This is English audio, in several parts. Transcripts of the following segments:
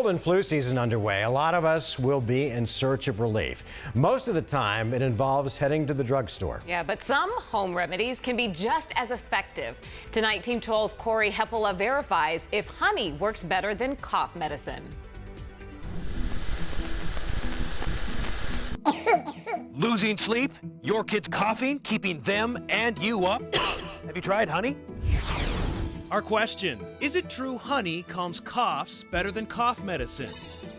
Cold and flu season underway. A lot of us will be in search of relief. Most of the time, it involves heading to the drugstore. Yeah, but some home remedies can be just as effective. Tonight, Team 12's Corey Heppola verifies if honey works better than cough medicine. Losing sleep? Your kids coughing, keeping them and you up? Have you tried honey? Our question, is it true honey calms coughs better than cough medicine?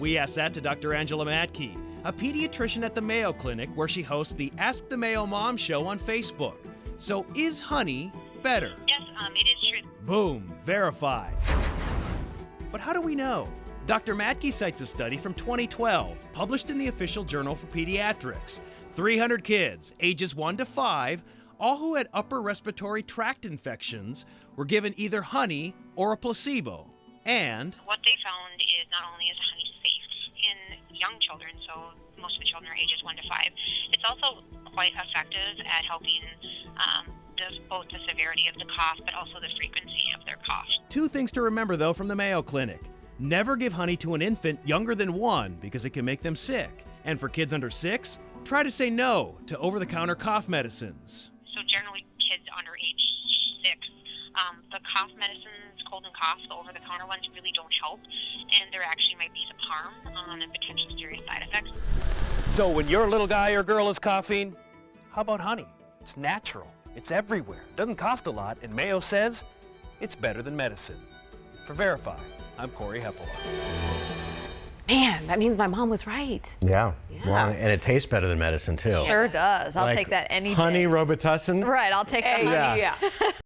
We asked that to Dr. Angela Madke, a pediatrician at the Mayo Clinic where she hosts the Ask the Mayo Mom show on Facebook. So is honey better? Yes, it is true. Boom, verified. But how do we know? Dr. Madke cites a study from 2012 published in the official journal for pediatrics. 300 kids, ages 1 to 5, all who had upper respiratory tract infections were given either honey or a placebo. And What they found is not only is honey safe in young children, so most of the children are ages 1 to 5, it's also quite effective at helping both the severity of the cough, but also the frequency of their cough. two things to remember though from the Mayo Clinic. Never give honey to an infant younger than 1 because it can make them sick. And for kids under 6, try to say no to over-the-counter cough medicines. So generally kids under age 6, the cough medicines, cold and cough, the over-the-counter ones really don't help, and there actually might be some harm and potential serious side effects. So when your little guy or girl is coughing, how about honey? It's natural. It's everywhere. Doesn't cost a lot, and Mayo says it's better than medicine. For Verify, I'm Corey Heppola. Man, that means my mom was right. Yeah. Yeah. Well, and it tastes better than medicine, too. Sure does. I'll Like take that any day. honey Robitussin. Right, I'll take that. Yeah. Yeah.